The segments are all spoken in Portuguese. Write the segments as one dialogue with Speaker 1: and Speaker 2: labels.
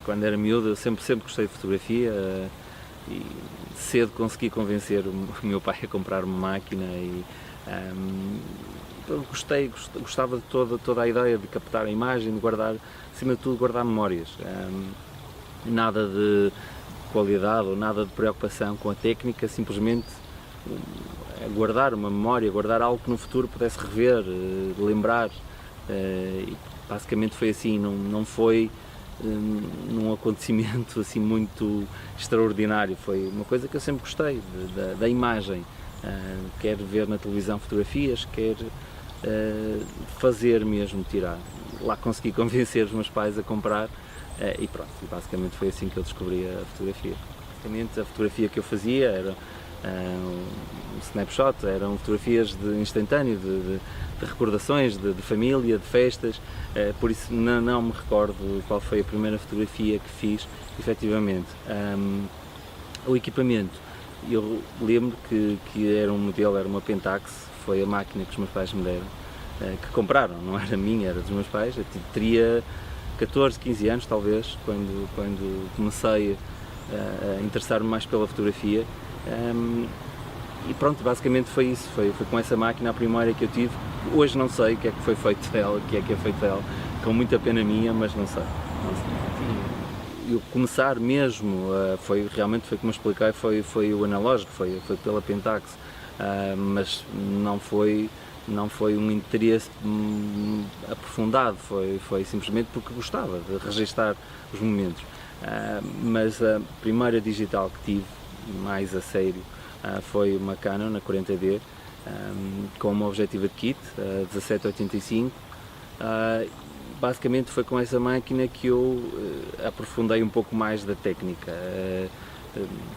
Speaker 1: Quando era miúdo eu sempre gostei de fotografia e cedo consegui convencer o meu pai a comprar uma máquina e gostava de toda a ideia de captar a imagem, de guardar, acima de tudo guardar memórias. Nada de qualidade ou nada de preocupação com a técnica, simplesmente guardar uma memória, guardar algo que no futuro pudesse rever, lembrar. E basicamente foi assim, não foi num acontecimento assim muito extraordinário, foi uma coisa que eu sempre gostei, da imagem. Quer ver na televisão fotografias, quer fazer mesmo, tirar. Lá consegui convencer os meus pais a comprar e pronto, basicamente foi assim que eu descobri a fotografia. Basicamente a fotografia que eu fazia era um snapshot, eram fotografias de instantâneo, de recordações, de família, de festas, por isso não me recordo qual foi a primeira fotografia que fiz, efetivamente. O equipamento, eu lembro que era um modelo, era uma Pentax, foi a máquina que os meus pais me deram, que compraram, não era minha, era dos meus pais. Eu teria 14, 15 anos talvez, quando comecei a interessar-me mais pela fotografia. E pronto, basicamente foi isso, foi com essa máquina a primeira que eu tive. Hoje não sei o que é que foi feito dela, o que é feito dela, com muita pena minha, mas não sei. E o começar mesmo, realmente foi como eu expliquei, foi o analógico, foi pela Pentax, mas não foi um interesse aprofundado, foi simplesmente porque gostava de registar os momentos. Mas a primeira digital que tive, mais a sério, foi uma Canon, a 40D, com uma objetiva de kit, 1785. Basicamente foi com essa máquina que eu aprofundei um pouco mais da técnica,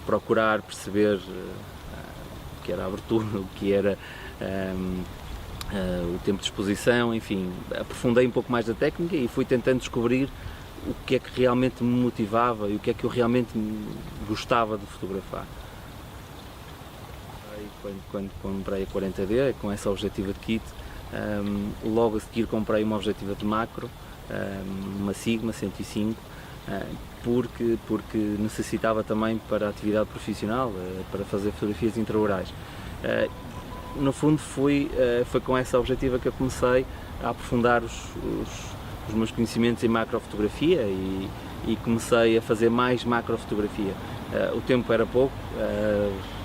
Speaker 1: procurar perceber o que era a abertura, o que era o tempo de exposição, enfim, aprofundei um pouco mais da técnica e fui tentando descobrir o que é que realmente me motivava e o que é que eu realmente gostava de fotografar. Quando comprei a 40D, com essa objetiva de kit, logo a seguir comprei uma objetiva de macro, uma Sigma 105, porque necessitava também para a atividade profissional, para fazer fotografias intraorais. No fundo foi com essa objetiva que eu comecei a aprofundar os meus conhecimentos em macrofotografia e comecei a fazer mais macrofotografia. O tempo era pouco,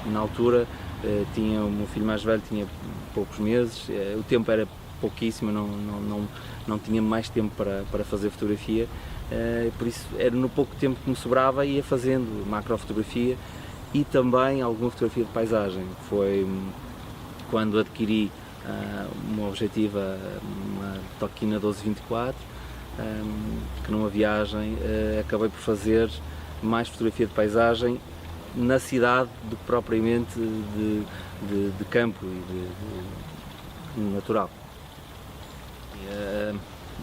Speaker 1: na altura o meu filho mais velho tinha poucos meses, o tempo era pouquíssimo, não tinha mais tempo para fazer fotografia, por isso era no pouco tempo que me sobrava ia fazendo macrofotografia e também alguma fotografia de paisagem. Foi quando adquiri uma objetiva, uma Tokina 1224, que numa viagem acabei por fazer mais fotografia de paisagem na cidade do que propriamente de campo e de natural.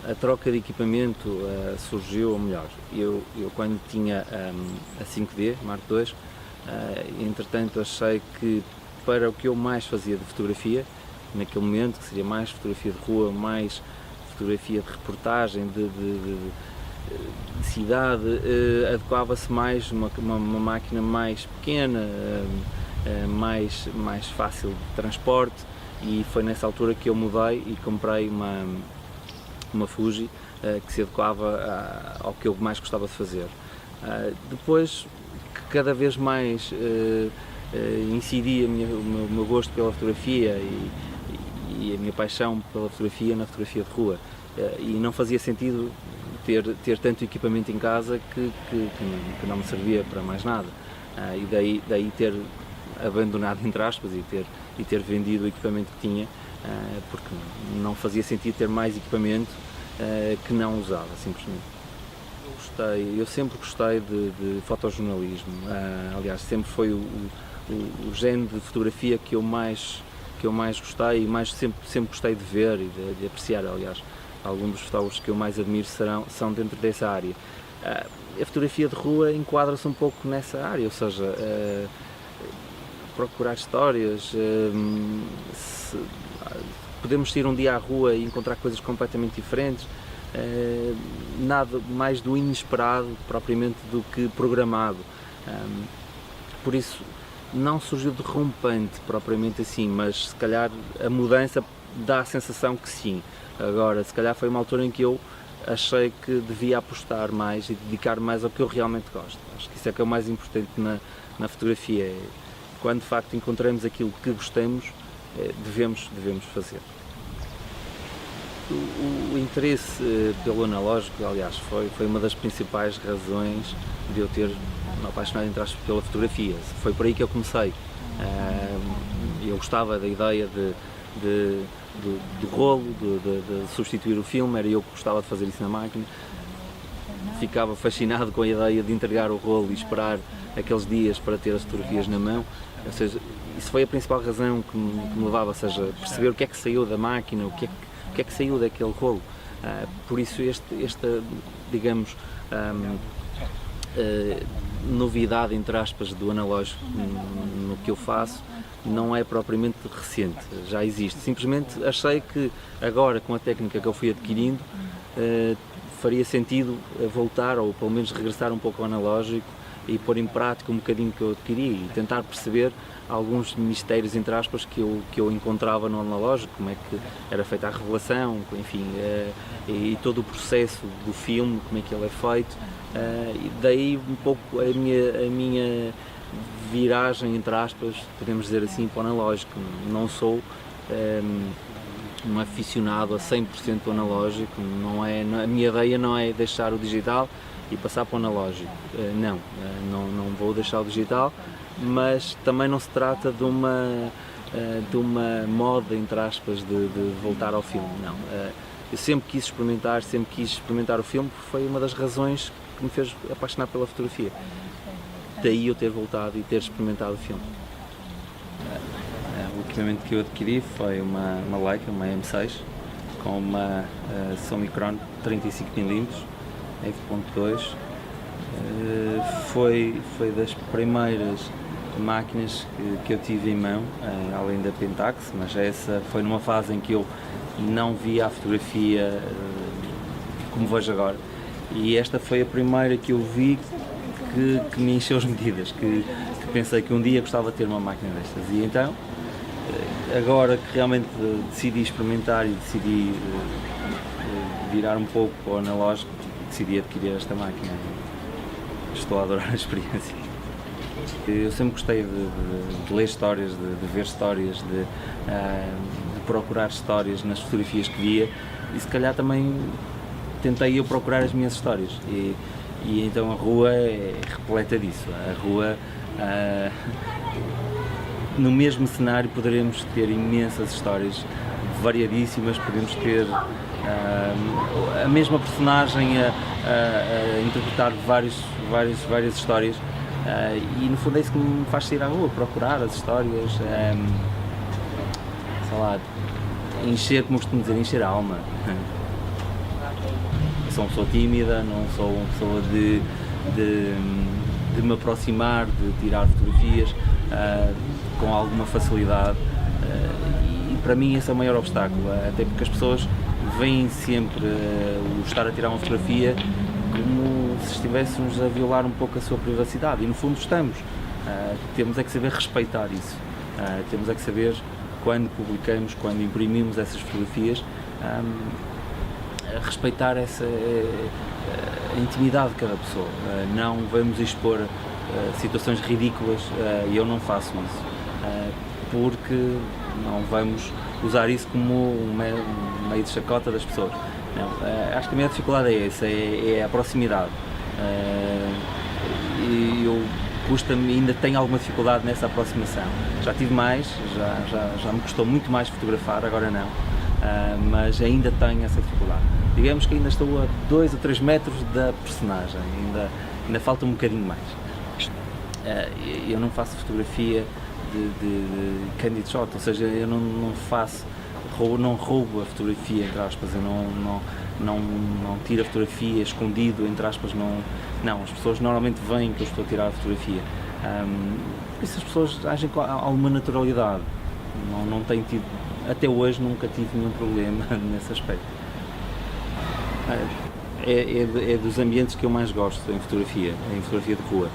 Speaker 1: A troca de equipamento surgiu, ou melhor, eu quando tinha a 5D Mark II, entretanto achei que para o que eu mais fazia de fotografia, naquele momento, que seria mais fotografia de rua, mais fotografia de reportagem, de cidade, adequava-se mais uma máquina mais pequena, mais fácil de transporte, e foi nessa altura que eu mudei e comprei uma Fuji que se adequava ao que eu mais gostava de fazer. Depois, que cada vez mais incidia o meu gosto pela fotografia e a minha paixão pela fotografia na fotografia de rua, e não fazia sentido ter tanto equipamento em casa que não me servia para mais nada, e daí ter abandonado, entre aspas, e ter vendido o equipamento que tinha, porque não fazia sentido ter mais equipamento que não usava, simplesmente. Eu sempre gostei de fotojornalismo, aliás, sempre foi o género de fotografia que eu mais gostei e sempre gostei de ver e de apreciar. Aliás, alguns dos fotógrafos que eu mais admiro são dentro dessa área. A fotografia de rua enquadra-se um pouco nessa área, ou seja, procurar histórias, podemos ir um dia à rua e encontrar coisas completamente diferentes, nada mais do inesperado propriamente do que programado. Por isso não surgiu de rompante propriamente assim, mas se calhar a mudança dá a sensação que sim. Agora, se calhar foi uma altura em que eu achei que devia apostar mais e dedicar mais ao que eu realmente gosto. Acho que isso é que é o mais importante na fotografia. Quando de facto encontramos aquilo que gostamos, devemos fazer. O interesse pelo analógico, aliás, foi uma das principais razões de eu ter me apaixonado pela fotografia. Foi por aí que eu comecei. Eu gostava da ideia do rolo, de substituir o filme, era eu que gostava de fazer isso na máquina. Ficava fascinado com a ideia de entregar o rolo e esperar aqueles dias para ter as fotografias na mão. Ou seja, isso foi a principal razão que me levava, ou seja, perceber o que é que saiu da máquina, o que é que saiu daquele rolo. Por isso esta digamos, novidade, entre aspas, do analógico no que eu faço não é propriamente recente, já existe. Simplesmente achei que agora, com a técnica que eu fui adquirindo, faria sentido voltar, ou pelo menos regressar um pouco ao analógico e pôr em prática um bocadinho que eu adquiri e tentar perceber alguns mistérios, entre aspas, que eu encontrava no analógico, como é que era feita a revelação, enfim, e todo o processo do filme, como é que ele é feito. E daí um pouco a minha viragem, entre aspas, podemos dizer assim, para o analógico. Não sou um aficionado a 100% do analógico, a minha ideia não é deixar o digital e passar para o analógico. Não vou deixar o digital, mas também não se trata de uma moda, entre aspas, de voltar ao filme. Não. Eu sempre quis experimentar o filme, porque foi uma das razões que me fez apaixonar pela fotografia. Daí eu ter voltado e ter experimentado o filme. O equipamento que eu adquiri foi uma Leica, uma M6, com uma Summicron 35mm, f.2. Foi das primeiras máquinas que eu tive em mão, além da Pentax, mas essa foi numa fase em que eu não via a fotografia como vejo agora, e esta foi a primeira que eu vi que me encheu as medidas, que pensei que um dia gostava de ter uma máquina destas. E então, agora que realmente decidi experimentar e decidi virar um pouco para o analógico, decidi adquirir esta máquina. Estou a adorar a experiência. Eu sempre gostei de ler histórias, de ver histórias, de procurar histórias nas fotografias que via, e se calhar também tentei eu procurar as minhas histórias. E então a rua é repleta disso. A rua, no mesmo cenário, poderemos ter imensas histórias variadíssimas, podemos ter a mesma personagem a interpretar várias histórias, e no fundo é isso que me faz sair à rua, procurar as histórias, sei lá, encher, como costumo dizer, encher a alma. Sou uma pessoa tímida, não sou uma pessoa de me aproximar, de tirar fotografias com alguma facilidade, e para mim esse é o maior obstáculo, até porque as pessoas veem sempre o estar a tirar uma fotografia como se estivéssemos a violar um pouco a sua privacidade, e no fundo estamos. Temos é que saber respeitar isso, temos é que saber, quando publicamos, quando imprimimos essas fotografias, respeitar essa a intimidade de cada pessoa. Não vamos expor situações ridículas, e eu não faço isso, porque não vamos usar isso como um meio de chacota das pessoas. Não, acho que a minha dificuldade é essa, é a proximidade, e eu ainda tenho alguma dificuldade nessa aproximação. Já tive mais, já me custou muito mais fotografar, agora não, mas ainda tenho essa dificuldade. Digamos que ainda estou a 2 a 3 metros da personagem, ainda falta um bocadinho mais. Eu não faço fotografia de candid shot, ou seja, eu não roubo a fotografia, entre aspas, eu não tiro a fotografia escondido, entre aspas, não, as pessoas normalmente veem que eu estou a tirar a fotografia, por isso as pessoas agem com alguma naturalidade, não tenho tido, até hoje nunca tive nenhum problema nesse aspecto. É dos ambientes que eu mais gosto em fotografia de rua.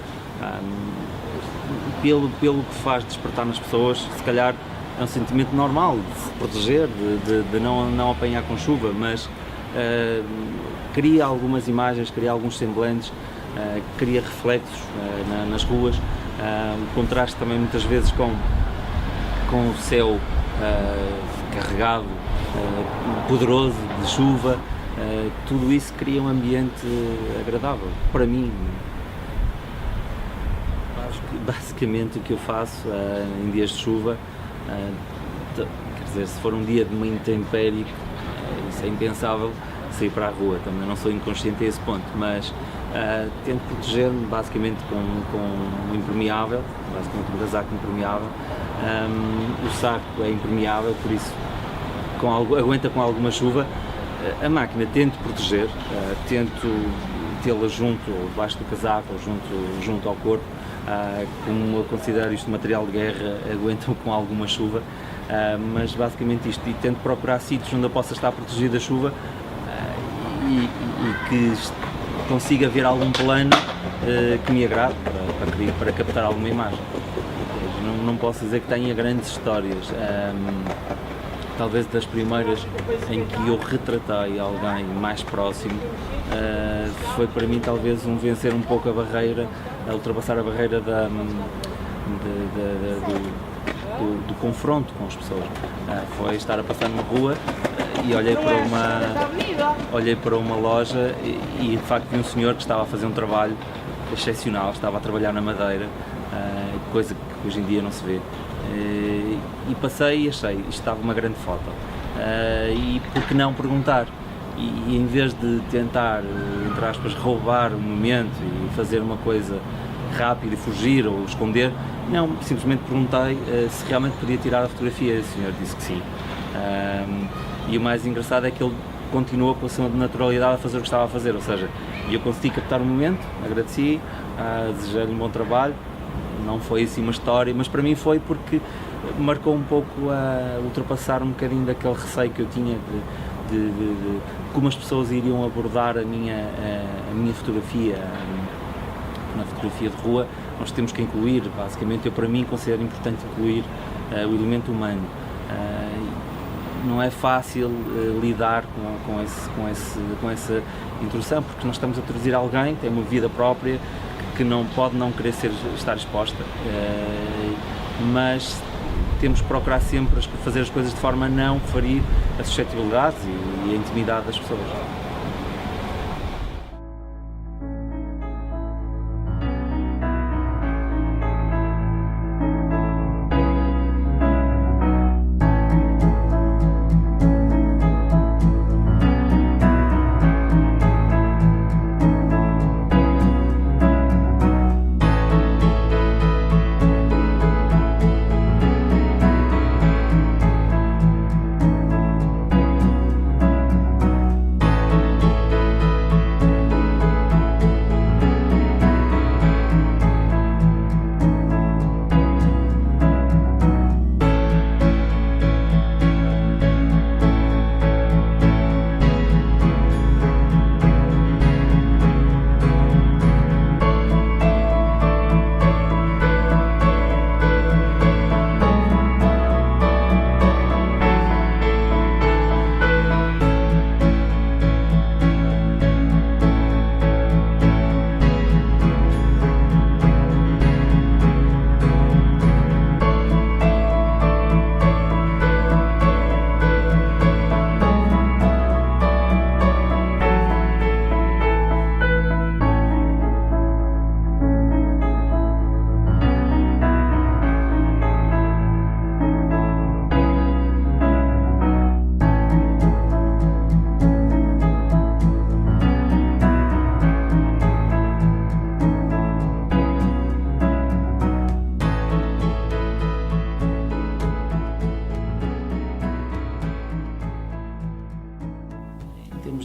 Speaker 1: Pelo que faz despertar nas pessoas, se calhar é um sentimento normal de se proteger, de não apanhar com chuva, mas cria algumas imagens, cria alguns semblantes, cria reflexos nas ruas, o contraste também muitas vezes com o céu carregado, poderoso de chuva, tudo isso cria um ambiente agradável para mim. Basicamente o que eu faço em dias de chuva, quer dizer, se for um dia de uma intempérie, isso é impensável sair para a rua, também não sou inconsciente a esse ponto, mas tento proteger-me basicamente com um impermeável, basicamente um casaco impermeável. O saco é impermeável, por isso aguenta com alguma chuva. A máquina tento proteger, tento tê-la junto, ou debaixo do casaco, ou junto ao corpo. Como eu considero isto material de guerra, aguentam com alguma chuva, mas basicamente isto, e tento procurar sítios onde eu possa estar protegido da chuva e que consiga ver algum plano que me agrade para captar alguma imagem. Não posso dizer que tenha grandes histórias. Talvez das primeiras em que eu retratei alguém mais próximo, foi para mim talvez vencer um pouco a barreira, ultrapassar a barreira do confronto com as pessoas. Foi estar a passar numa rua e olhei para uma loja e de facto vi um senhor que estava a fazer um trabalho excepcional, estava a trabalhar na madeira, coisa que hoje em dia não se vê. E passei e achei, isto estava uma grande foto, e por que não perguntar? E em vez de tentar, entre aspas, roubar o momento e fazer uma coisa rápida e fugir ou esconder, não, simplesmente perguntei se realmente podia tirar a fotografia, e o senhor disse que sim. E o mais engraçado é que ele continuou com a sua naturalidade a fazer o que estava a fazer, ou seja, eu consegui captar o momento, agradeci, desejei-lhe um bom trabalho. Não foi assim uma história, mas para mim foi porque marcou um pouco a ultrapassar um bocadinho daquele receio que eu tinha de como as pessoas iriam abordar a minha fotografia. Na fotografia de rua nós temos que incluir, basicamente, eu para mim considero importante incluir o elemento humano. Não é fácil lidar com essa introdução, porque nós estamos a traduzir alguém que tem uma vida própria, que não pode não querer estar exposta, mas temos que procurar sempre fazer as coisas de forma a não ferir as suscetibilidades e a intimidade das pessoas.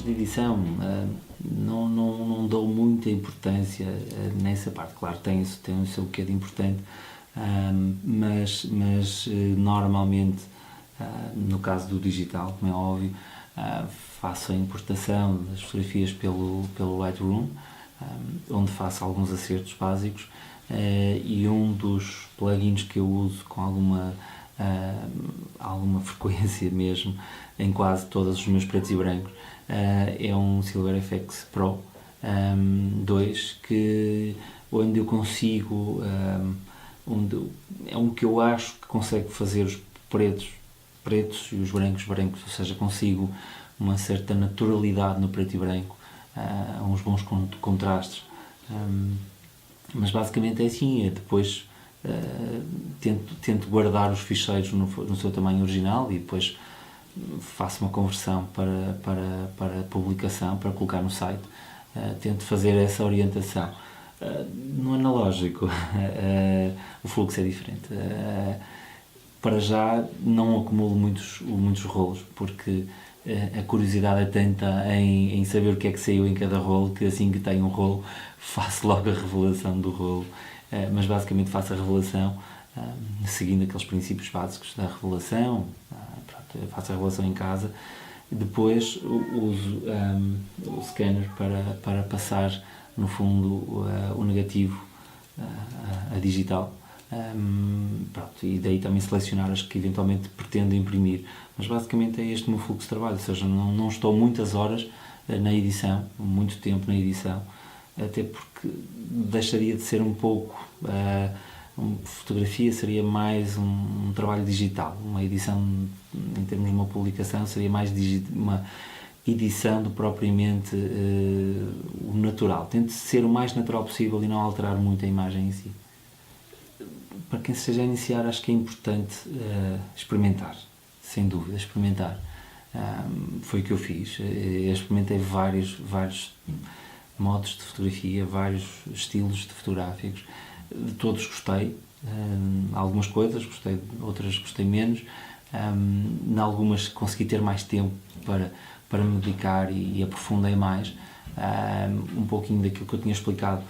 Speaker 1: De edição, não dou muita importância nessa parte. Claro, tem o seu quê de importante, mas normalmente, no caso do digital, como é óbvio,
Speaker 2: faço a importação das fotografias pelo Lightroom, onde faço alguns acertos básicos, e um dos plugins que eu uso com alguma frequência mesmo, em quase todos os meus pretos e brancos, é um Silver FX Pro 2, onde eu consigo, é um que eu acho que consegue fazer os pretos e os brancos, ou seja, consigo uma certa naturalidade no preto e branco, uns bons contrastes, mas basicamente é assim. Depois tento guardar os ficheiros no seu tamanho original e depois faço uma conversão para publicação, para colocar no site. Tento fazer essa orientação. No analógico o fluxo é diferente. Para já não acumulo muitos rolos, porque a curiosidade é tanta em saber o que é que saiu em cada rolo, que assim que tenho um rolo faço logo a revelação do rolo, mas basicamente faço a revelação seguindo aqueles princípios básicos da revelação. Faço a revelação em casa, depois uso o scanner para passar no fundo o negativo a digital, e daí também selecionar as que eventualmente pretendo imprimir, mas basicamente é este o meu fluxo de trabalho, ou seja, não estou muitas horas na edição, muito tempo na edição, até porque deixaria de ser um pouco fotografia, seria mais um trabalho digital. Uma edição, em termos de uma publicação, seria mais uma edição do propriamente o natural. Tento ser o mais natural possível e não alterar muito a imagem em si. Para quem se esteja a iniciar, acho que é importante experimentar, sem dúvida, experimentar. Foi o que eu fiz. Eu experimentei vários modos de fotografia, vários estilos de fotográficos. De todos gostei, algumas coisas gostei, outras gostei menos, em algumas consegui ter mais tempo para me dedicar e aprofundei mais, um pouquinho daquilo que eu tinha explicado,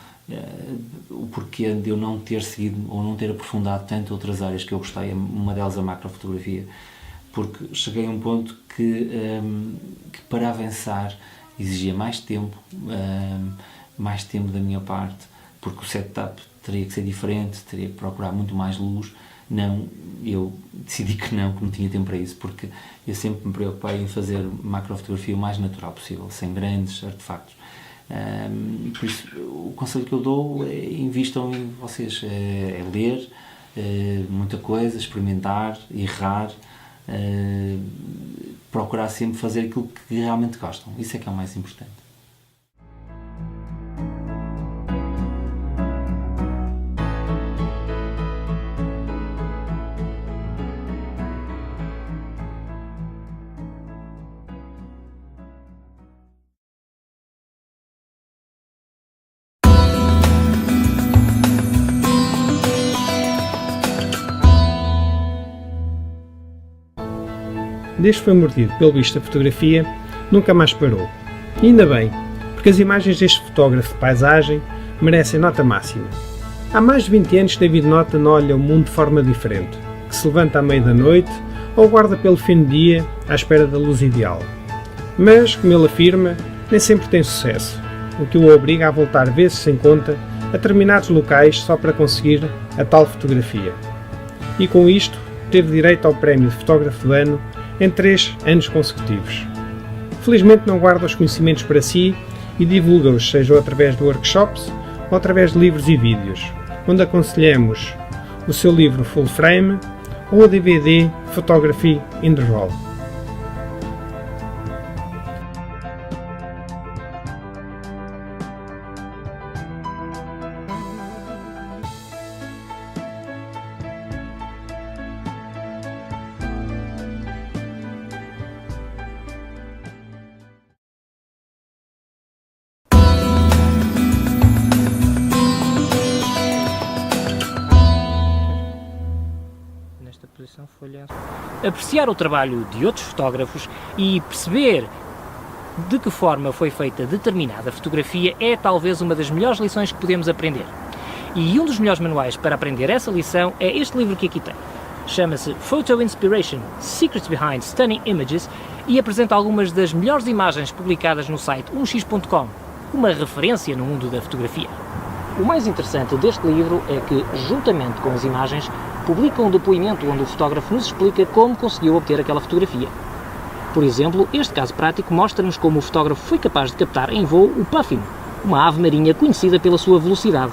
Speaker 2: o porquê de eu não ter seguido ou não ter aprofundado tanto outras áreas que eu gostei, uma delas a macrofotografia, porque cheguei a um ponto que para avançar exigia mais tempo da minha parte, porque o setup teria que ser diferente, teria que procurar muito mais luz. Eu decidi que não tinha tempo para isso, porque eu sempre me preocupei em fazer macrofotografia o mais natural possível, sem grandes artefactos. Por isso, o conselho que eu dou é invistam em vocês, é ler muita coisa, experimentar, errar, procurar sempre fazer aquilo que realmente gostam. Isso é que é o mais importante.
Speaker 3: Desde que foi mordido pelo bicho da fotografia, nunca mais parou. E ainda bem, porque as imagens deste fotógrafo de paisagem merecem nota máxima. Há mais de 20 anos que David Nota olha o mundo de forma diferente, que se levanta à meia da noite ou guarda pelo fim do dia à espera da luz ideal. Mas, como ele afirma, nem sempre tem sucesso, o que o obriga a voltar vezes sem conta a determinados locais só para conseguir a tal fotografia. E com isto, teve direito ao prémio de fotógrafo do ano em 3 anos consecutivos. Felizmente não guarda os conhecimentos para si e divulga-os, seja através de workshops ou através de livros e vídeos, onde aconselhamos o seu livro Full Frame ou o DVD Photography in the Raw.
Speaker 4: Apreciar o trabalho de outros fotógrafos e perceber de que forma foi feita determinada fotografia é talvez uma das melhores lições que podemos aprender. E um dos melhores manuais para aprender essa lição é este livro que aqui tem. Chama-se Photo Inspiration: Secrets Behind Stunning Images e apresenta algumas das melhores imagens publicadas no site 1x.com, uma referência no mundo da fotografia. O mais interessante deste livro é que, juntamente com as imagens, publica um depoimento onde o fotógrafo nos explica como conseguiu obter aquela fotografia. Por exemplo, este caso prático mostra-nos como o fotógrafo foi capaz de captar em voo o puffin, uma ave marinha conhecida pela sua velocidade.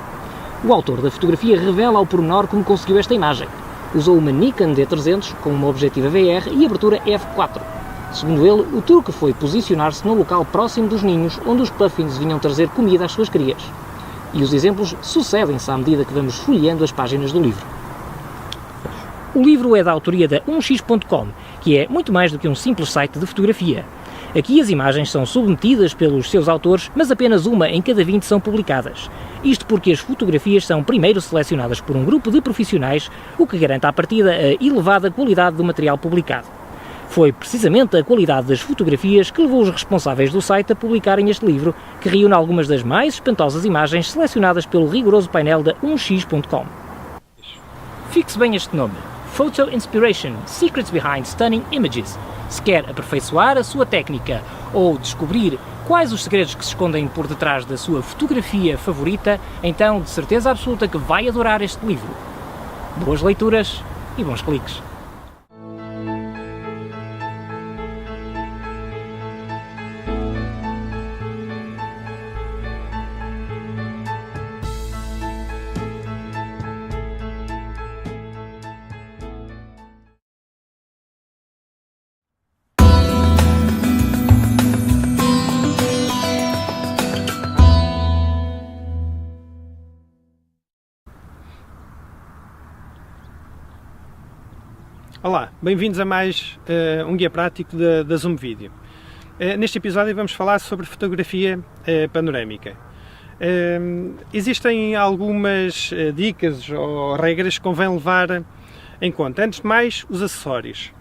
Speaker 4: O autor da fotografia revela ao pormenor como conseguiu esta imagem. Usou uma Nikon D300 com uma objetiva VR e abertura f4. Segundo ele, o truque foi posicionar-se no local próximo dos ninhos onde os puffins vinham trazer comida às suas crias. E os exemplos sucedem-se à medida que vamos folheando as páginas do livro. O livro é da autoria da 1x.com, que é muito mais do que um simples site de fotografia. Aqui as imagens são submetidas pelos seus autores, mas apenas uma em cada 20 são publicadas. Isto porque as fotografias são primeiro selecionadas por um grupo de profissionais, o que garante à partida a elevada qualidade do material publicado. Foi precisamente a qualidade das fotografias que levou os responsáveis do site a publicarem este livro, que reúne algumas das mais espantosas imagens selecionadas pelo rigoroso painel da 1x.com. Fixe bem este nome: Photo Inspiration – Secrets Behind Stunning Images. Se quer aperfeiçoar a sua técnica ou descobrir quais os segredos que se escondem por detrás da sua fotografia favorita, então de certeza absoluta que vai adorar este livro. Boas leituras e bons cliques!
Speaker 3: Olá, bem-vindos a mais um guia prático da Zoom Video. Neste episódio vamos falar sobre fotografia panorâmica. Existem algumas dicas ou regras que convém levar em conta. Antes de mais, os acessórios.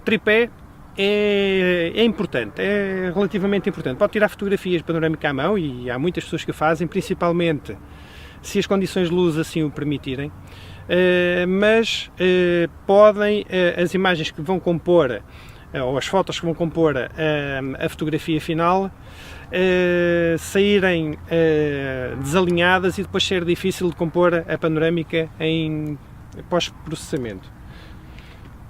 Speaker 3: Tripé é importante, é relativamente importante. Pode tirar fotografias panorâmicas à mão e há muitas pessoas que o fazem, principalmente se as condições de luz assim o permitirem. Mas podem as imagens que vão compor ou as fotos que vão compor a fotografia final saírem desalinhadas e depois ser difícil de compor a panorâmica em pós-processamento.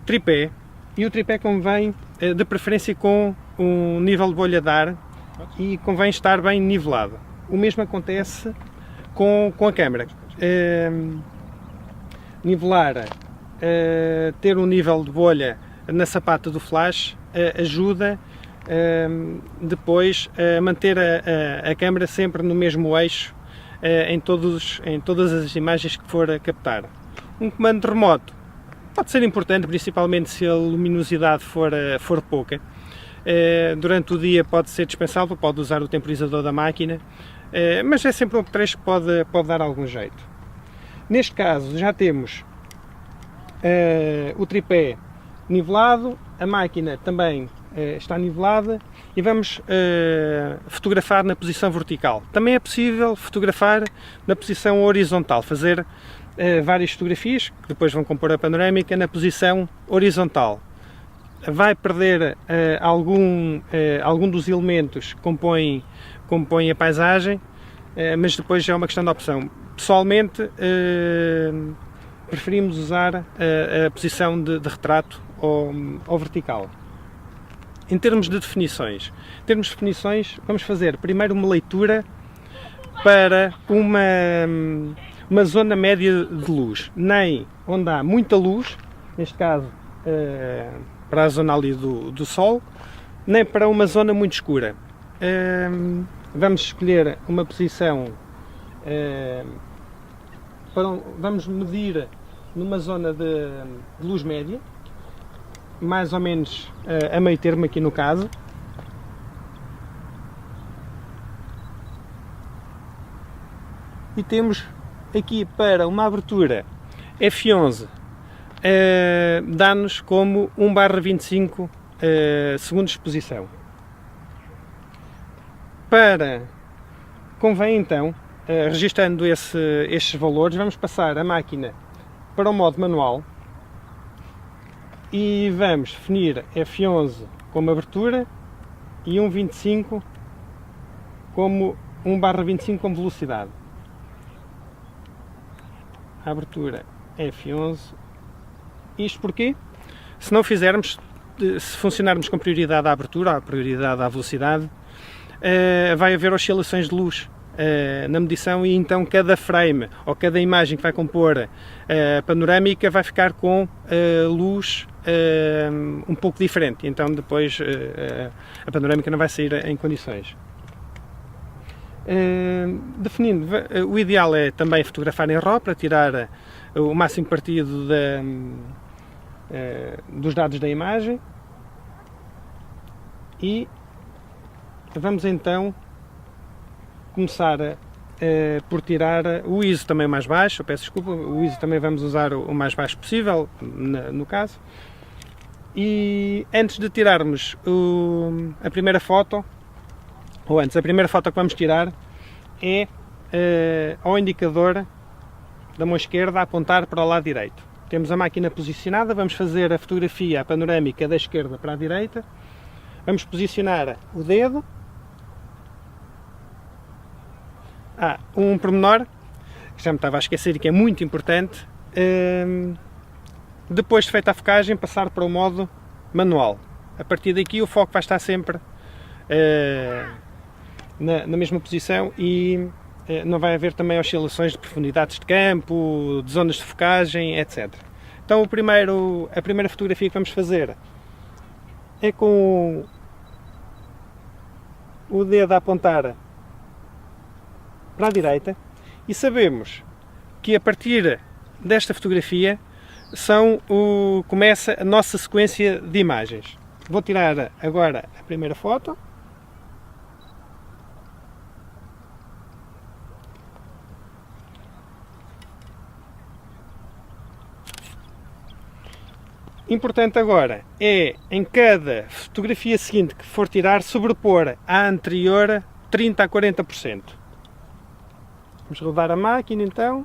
Speaker 3: Tripé, e o tripé convém de preferência com um nível de bolha de ar e convém estar bem nivelado. O mesmo acontece com a câmera. Nivelar, ter um nível de bolha na sapata do flash ajuda depois a manter a câmera sempre no mesmo eixo em todas as imagens que for a captar. Um comando remoto pode ser importante, principalmente se a luminosidade for pouca. Durante o dia pode ser dispensável, pode usar o temporizador da máquina, mas é sempre um apetrecho que pode dar algum jeito. Neste caso já temos o tripé nivelado, a máquina também está nivelada e vamos fotografar na posição vertical. Também é possível fotografar na posição horizontal, fazer várias fotografias que depois vão compor a panorâmica na posição horizontal. Vai perder algum dos elementos que compõem a paisagem, mas depois já é uma questão de opção. Pessoalmente, preferimos usar a posição de retrato ou vertical. Em termos de definições, vamos fazer primeiro uma leitura para uma zona média de luz, nem onde há muita luz, neste caso para a zona ali do sol, nem para uma zona muito escura. Vamos escolher uma posição, vamos medir numa zona de luz média, mais ou menos a meio termo aqui no caso. E temos aqui para uma abertura f11, dá-nos como 1/25 segundos de exposição. Convém então, registando estes valores, vamos passar a máquina para o modo manual e vamos definir f11 como abertura e 1.25 como 1/25 como velocidade. A abertura F11. Isto porquê? Se não fizermos, se funcionarmos com prioridade à abertura, a prioridade à velocidade, vai haver oscilações de luz na medição e então cada frame ou cada imagem que vai compor a panorâmica vai ficar com luz um pouco diferente, então depois a panorâmica não vai sair em condições. Definindo, o ideal é também fotografar em RAW para tirar o máximo partido dos dados da imagem e vamos então começar por tirar o ISO também mais baixo, peço desculpa, o ISO também vamos usar o mais baixo possível no caso. E antes de tirarmos a primeira foto, ou antes, a primeira foto que vamos tirar é ao indicador da mão esquerda a apontar para o lado direito. Temos a máquina posicionada, vamos fazer a fotografia panorâmica da esquerda para a direita. Vamos posicionar o dedo. Um pormenor, que já me estava a esquecer e que é muito importante, depois de feita a focagem, passar para o modo manual. A partir daqui o foco vai estar sempre na mesma posição e não vai haver também oscilações de profundidades de campo, de zonas de focagem, etc. Então a primeira fotografia que vamos fazer é com o dedo a apontar para a direita e sabemos que a partir desta fotografia começa a nossa sequência de imagens. Vou tirar agora a primeira foto. Importante agora é, em cada fotografia seguinte que for tirar, sobrepor à anterior 30 a 40%. Vamos rodar a máquina então.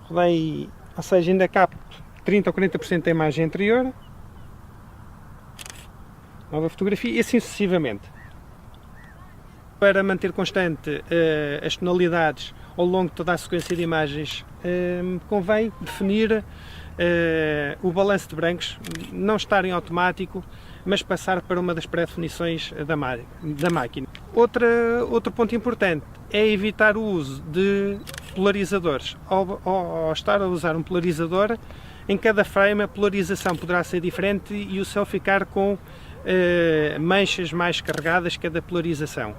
Speaker 3: Rodei, ou seja, ainda capto 30 ou 40% da imagem anterior. Nova fotografia e assim sucessivamente. Para manter constante as tonalidades ao longo de toda a sequência de imagens, convém definir o balanço de brancos, não estar em automático, mas passar para uma das pré-definições da máquina. Outro ponto importante é evitar o uso de polarizadores. Ao estar a usar um polarizador, em cada frame a polarização poderá ser diferente e o céu ficar com manchas mais carregadas cada polarização.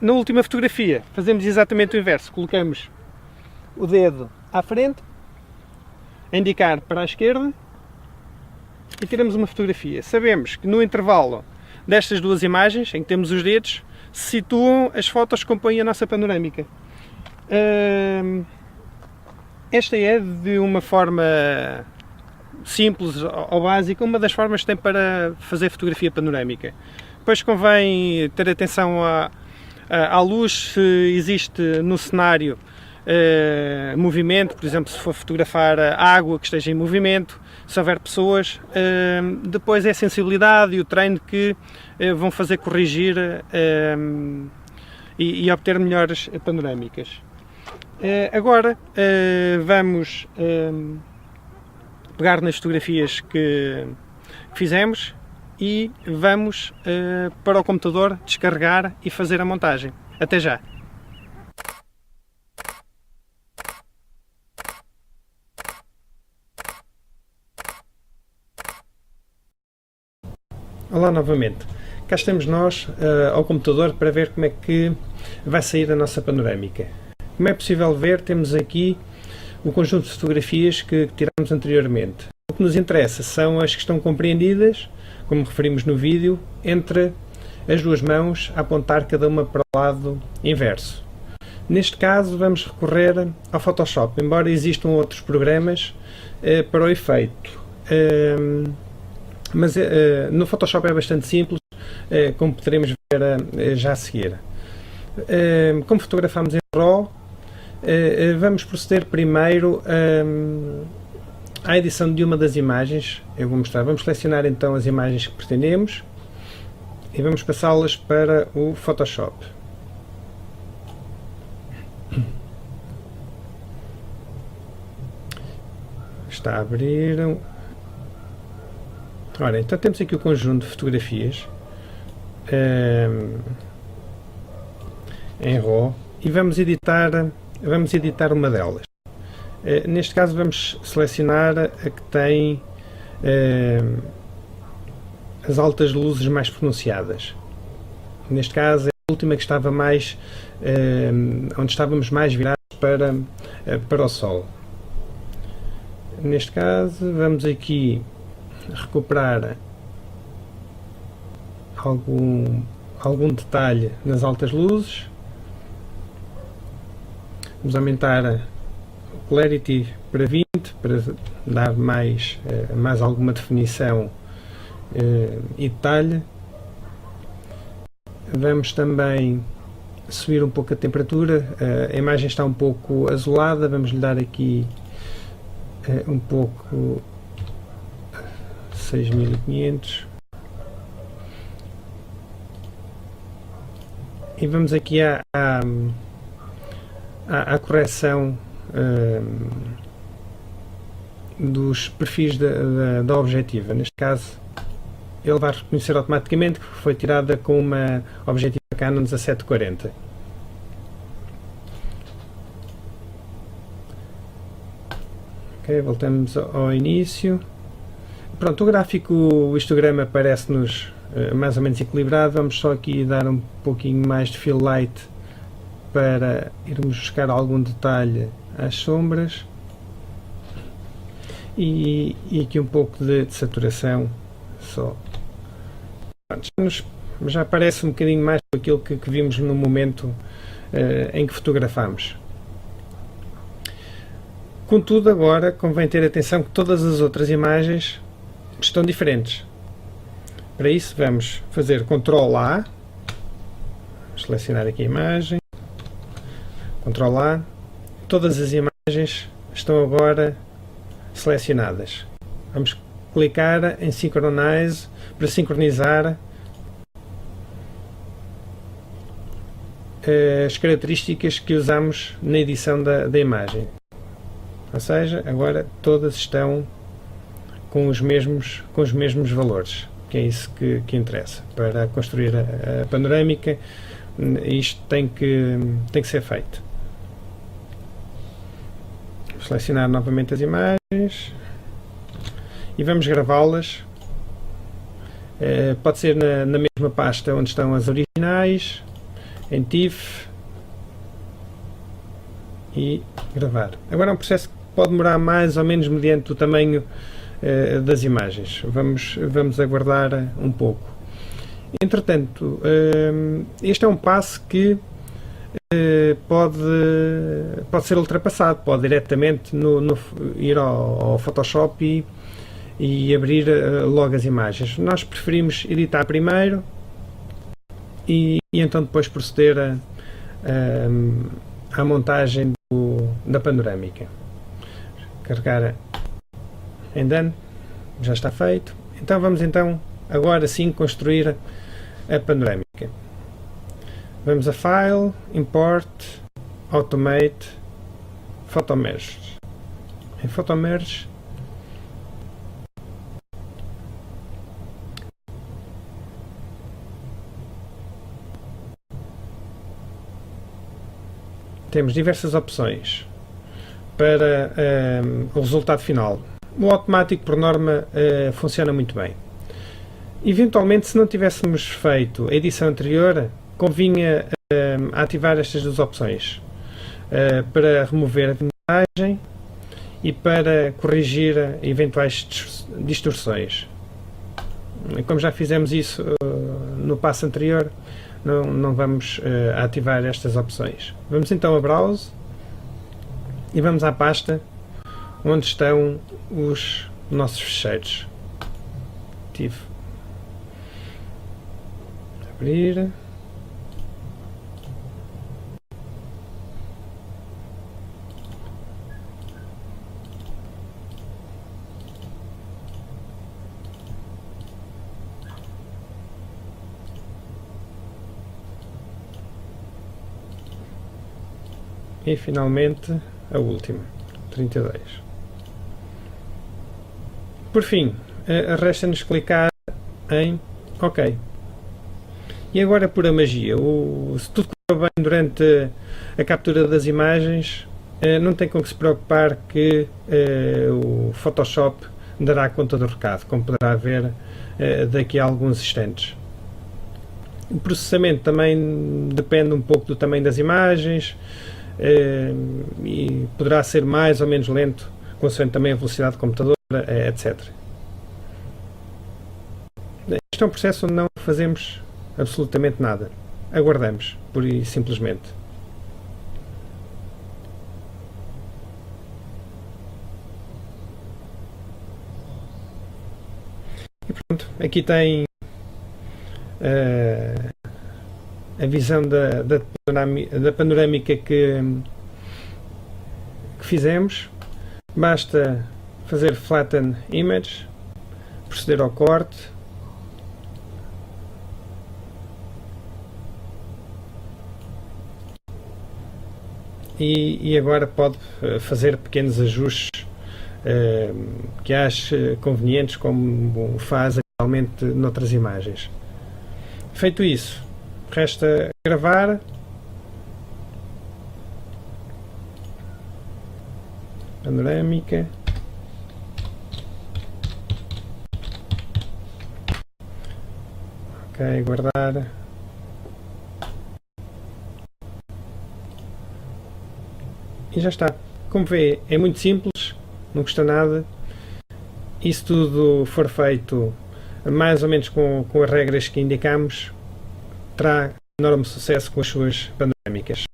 Speaker 3: Na última fotografia fazemos exatamente o inverso, colocamos o dedo à frente, a indicar para a esquerda e tiramos uma fotografia. Sabemos que no intervalo destas duas imagens, em que temos os dedos, se situam as fotos que compõem a nossa panorâmica. Esta é, de uma forma simples ou básica, uma das formas que tem para fazer fotografia panorâmica. Depois convém ter atenção à luz, se existe no cenário movimento, por exemplo, se for fotografar a água que esteja em movimento, se houver pessoas. Depois é a sensibilidade e o treino que vão fazer corrigir e obter melhores panorâmicas. Agora vamos pegar nas fotografias que fizemos e vamos para o computador descarregar e fazer a montagem. Até já! Olá novamente, cá estamos nós ao computador para ver como é que vai sair a nossa panorâmica. Como é possível ver, temos aqui o conjunto de fotografias que tiramos anteriormente. O que nos interessa são as que estão compreendidas, como referimos no vídeo, entre as duas mãos a apontar cada uma para o lado inverso. Neste caso vamos recorrer ao Photoshop, embora existam outros programas para o efeito. Mas no Photoshop é bastante simples, como poderemos ver já a seguir. Como fotografamos em RAW, vamos proceder primeiro à edição de uma das imagens. Eu vou mostrar. Vamos selecionar então as imagens que pretendemos e vamos passá-las para o Photoshop. Está a abrir. Ora, então temos aqui o conjunto de fotografias em RAW e vamos editar uma delas. Neste caso vamos selecionar a que tem as altas luzes mais pronunciadas. Neste caso é a última que estava mais onde estávamos mais virados para o sol. Neste caso vamos aqui recuperar algum detalhe nas altas luzes. Vamos aumentar o Clarity para 20 para dar mais alguma definição e detalhe. Vamos também subir um pouco a temperatura. A imagem está um pouco azulada, vamos lhe dar aqui um pouco 6500 e vamos aqui à correção dos perfis da objetiva. Neste caso ele vai reconhecer automaticamente que foi tirada com uma objetiva Canon 1740. Ok, voltamos ao início. Pronto, o gráfico, o histograma parece-nos mais ou menos equilibrado. Vamos só aqui dar um pouquinho mais de fill light para irmos buscar algum detalhe às sombras e aqui um pouco de saturação só. Pronto, já parece um bocadinho mais do aquilo que vimos no momento em que fotografamos. Contudo, agora convém ter atenção que todas as outras imagens estão diferentes. Para isso vamos fazer Ctrl A, selecionar aqui a imagem, Ctrl A, todas as imagens estão agora selecionadas. Vamos clicar em Synchronize para sincronizar as características que usamos na edição da imagem. Ou seja, agora todas estão com os mesmos valores, que é isso que interessa. Para construir a panorâmica, isto tem que ser feito. Vou selecionar novamente as imagens e vamos gravá-las. Pode ser na mesma pasta onde estão as originais, em TIFF, e gravar. Agora é um processo que pode demorar mais ou menos mediante o tamanho das imagens. Vamos aguardar um pouco. Entretanto, este é um passo que pode ser ultrapassado. Pode diretamente ir ao Photoshop e abrir logo as imagens. Nós preferimos editar primeiro e então depois proceder à montagem da panorâmica. Carregar em Done, já está feito. Então vamos agora sim construir a panorâmica. Vamos a File, Import, Automate, Photomerge. Em Photomerge temos diversas opções para o resultado final. O automático, por norma, funciona muito bem. Eventualmente, se não tivéssemos feito a edição anterior, convinha ativar estas duas opções para remover a imagem e para corrigir eventuais distorções. Como já fizemos isso no passo anterior, não vamos ativar estas opções. Vamos então a Browse e vamos à pasta onde estão os nossos ficheiros. Abrir. E finalmente a última, 32. Por fim, resta-nos clicar em OK. E agora pura magia, se tudo correr bem durante a captura das imagens, não tem com que se preocupar que o Photoshop dará conta do recado, como poderá ver daqui a alguns instantes. O processamento também depende um pouco do tamanho das imagens e poderá ser mais ou menos lento, consoante também a velocidade do computador, etc. Este é um processo onde não fazemos absolutamente nada. Aguardamos, pura e simplesmente. E pronto, aqui tem a visão da panorâmica que fizemos. Basta fazer Flatten Image, proceder ao corte, e agora pode fazer pequenos ajustes que ache convenientes, como faz atualmente noutras imagens. Feito isso, resta gravar, panorâmica, ok, guardar, e já está. Como vê, é muito simples, não custa nada, e se tudo for feito mais ou menos com as regras que indicamos, terá enorme sucesso com as suas panorâmicas.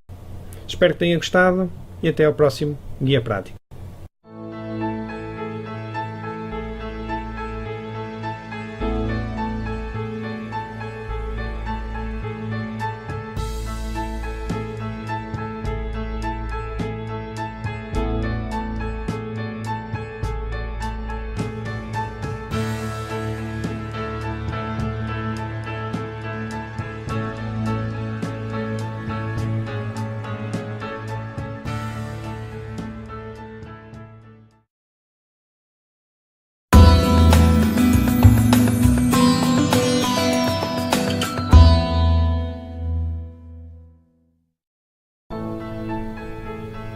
Speaker 3: Espero que tenha gostado e até ao próximo Guia Prático.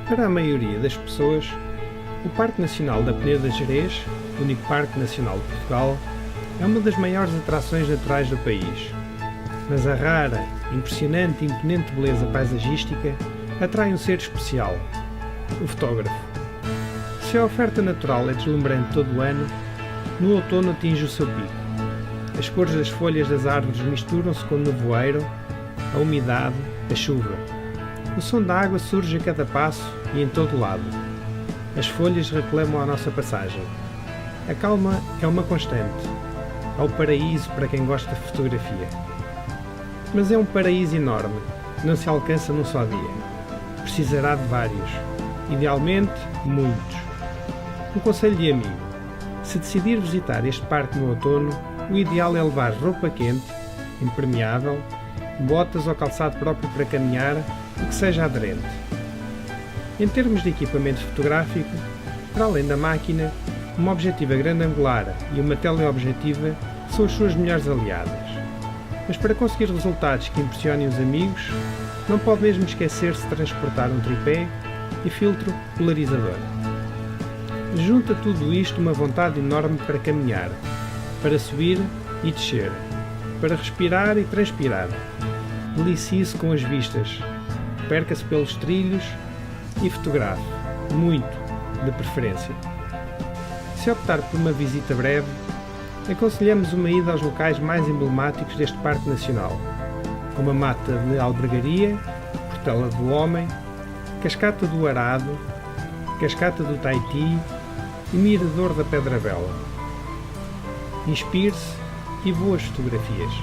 Speaker 3: Para a maioria das pessoas, o Parque Nacional da Peneda de Gerês, o único Parque Nacional de Portugal, é uma das maiores atrações naturais do país. Mas a rara, impressionante e imponente beleza paisagística atrai um ser especial, o fotógrafo. Se a oferta natural é deslumbrante todo o ano, no outono atinge o seu pico. As cores das folhas das árvores misturam-se com o nevoeiro, a umidade, a chuva. O som da água surge a cada passo e em todo lado. As folhas reclamam a nossa passagem. A calma é uma constante. É o paraíso para quem gosta de fotografia. Mas é um paraíso enorme, que não se alcança num só dia. Precisará de vários. Idealmente, muitos. Um conselho de amigo. Se decidir visitar este parque no outono, o ideal é levar roupa quente, impermeável, botas ou calçado próprio para caminhar e que seja aderente. Em termos de equipamento fotográfico, para além da máquina, uma objetiva grande angular e uma teleobjetiva são as suas melhores aliadas. Mas para conseguir resultados que impressionem os amigos, não pode mesmo esquecer-se de transportar um tripé e filtro polarizador. Junta tudo isto uma vontade enorme para caminhar, para subir e descer, para respirar e transpirar. Delicie-se com as vistas, perca-se pelos trilhos e fotografe, muito, de preferência. Se optar por uma visita breve, aconselhamos uma ida aos locais mais emblemáticos deste Parque Nacional, como a Mata de Albergaria, Portela do Homem, Cascata do Arado, Cascata do Taiti e Mirador da Pedra Bela. Inspire-se e boas fotografias.